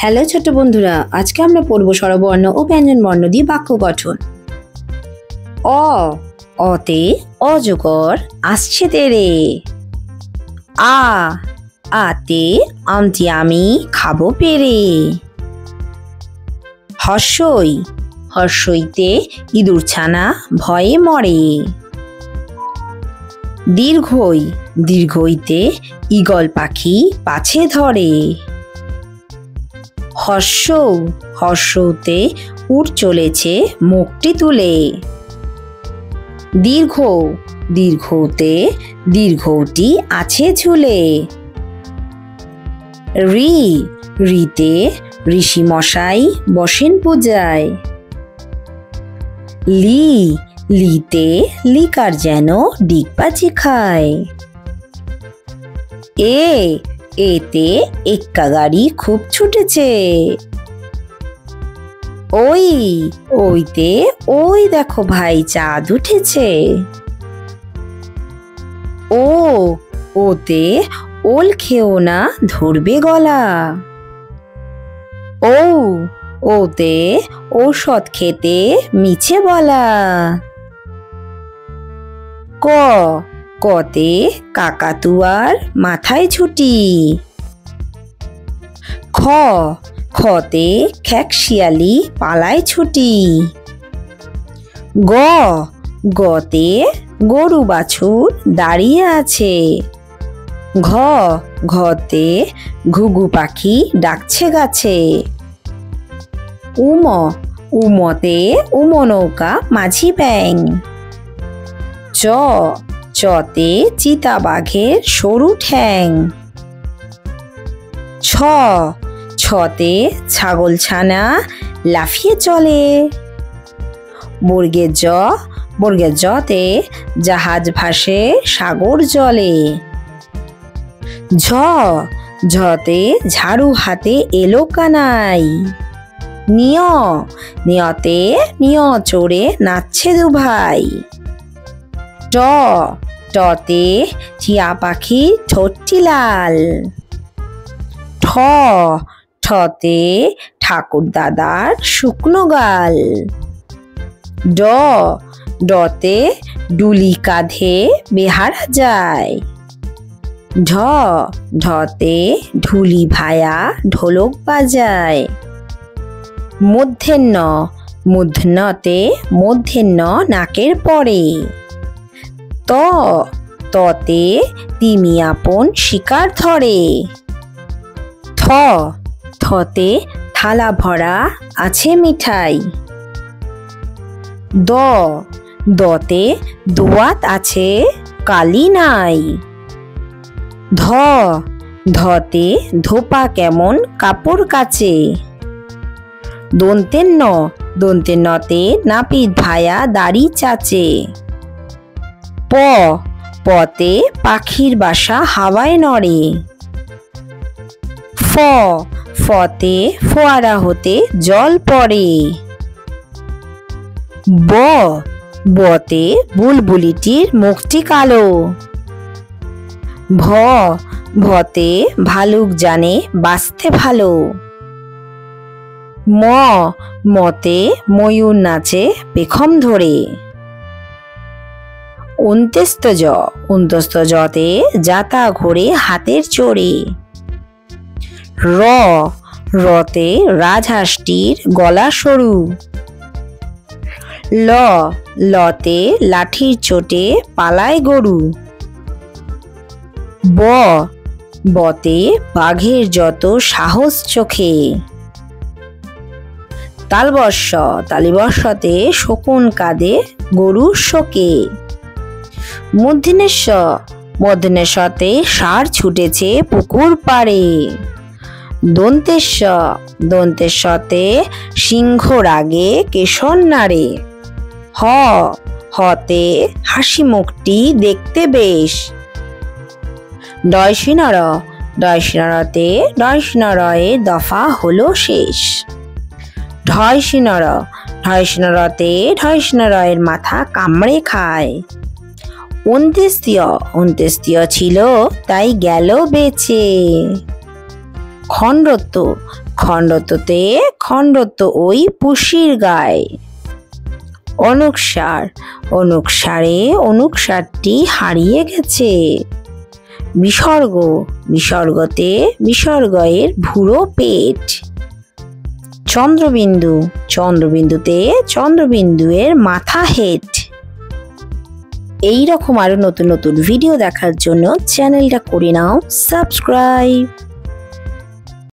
Hello ছোট বন্ধুরা, আজকে আমরা পড়ব স্বরবর্ণ ও ব্যঞ্জন বর্ণ দিয়ে বাক্য গঠন। অতে অজগর আসছে তেরে। আতে আমটি আমি খাবো পেরে। হর্ষইতে ইঁদুর ছানা ভয়ে মরে। দীর্ঘইতে ঈগল পাখি পাছে ধরে। হর্ষতে উট চলেছে মুখটি তুলে। দীর্ঘতে দীর্ঘটি আছে ঝুলে। ঋতে ঋষি মশাই বসেন পূজায়। লিতে লিকার যেন ডিগবাজি খায়। এতে এক্কা গাড়ি খুব ছুটেছে। ওইতে ওই দেখো ভাই চাঁদ উঠেছে। ওতে ওল খেও না ধরবে গলা। ওতে ঔষধ খেতে মিছে বলা। কতে কাকাতুয়ার মাথায় ছুটি। খতে খ্যাকশিয়ালি পালায় ছুটি। গতে গরু বাছুর দাঁড়িয়ে আছে। ঘতে ঘুঘু পাখি ডাকছে গাছে। উমতে উমো নৌকা মাঝি ব্যাং। চতে চিতা বাঘের সরু ঠ্যাং। ছতে ছাগল ছানা লাফিয়ে চলে। বর্গের জতে জাহাজ ভাসে সাগর জলে। ঝতে ঝাড়ু হাতে এলো কানাই। নিয়তে নিয় চড়ে নাচছে দুভাই। টতে টিয়া পাখি ঠোঁটটি লাল। ঠতে ঠাকুর দাদার শুকনো গাল। ডতে ডুলি কাঁধে বেহারা যায়। ঢতে ঢুলি ভায়া ঢোলক বাজায়। মূর্ধন্যতে মূর্ধন্য নাকের পরে। ততে তিমি আপন শিকার ধরে। থতে থালা ভরা আছে মিঠাই। দতে দোয়াত আছে কালি নাই। ধতে ধোপা কেমন কাপড় কাচে। দন্তেন্নতে নাপিত ভায়া দাড়ি চাচে। পতে পাখির বাসা হাওয়ায় নড়ে। ফতে ফোয়ারা হতে জল পড়ে। বতে বুলবুলিটির মুখটি কালো। ভতে ভালুক জানে বাঁচতে ভালো। মতে ময়ূর নাচে পেখম ধরে। অন্তস্থ জতে যাতা ঘোরে হাতের চড়ে। রতে রাজহাঁসটির গলা সরু। লতে লাঠির চোটে পালায় গরু। বতে বাঘের যত সাহস চোখে। তালিবর্ষতে শকুন কাঁদে গরুর শোকে। মূর্ধন্যতে ষাঁড় ছুটেছে পুকুর পাড়ে। দন্তেশ্বতে সিংহ রাগে কেশর নাড়ে। হতে হাসি মুখটি দেখতে বেশ। ডয়সিনরতে ডয়সিনরয়ে দফা হলো শেষ। ঢয়সিনরতে ঢয়সিনরয়ের মাথা কামড়ে খায়। অন্ত্যেষ্টিয় ছিল তাই গেল বেঁচে। খণ্ডত্বতে খণ্ডত্ব ওই পুষির গায়। অনুস্বার, অনুস্বারে অনুস্বারটি হারিয়ে গেছে। বিসর্গ, বিসর্গতে বিসর্গ এর ভুরো পেট। চন্দ্রবিন্দু, চন্দ্রবিন্দুতে চন্দ্রবিন্দু এর মাথা হেড। এই রকম আরো নতুন নতুন ভিডিও দেখার জন্য চ্যানেলটা করে নাও সাবস্ক্রাইব।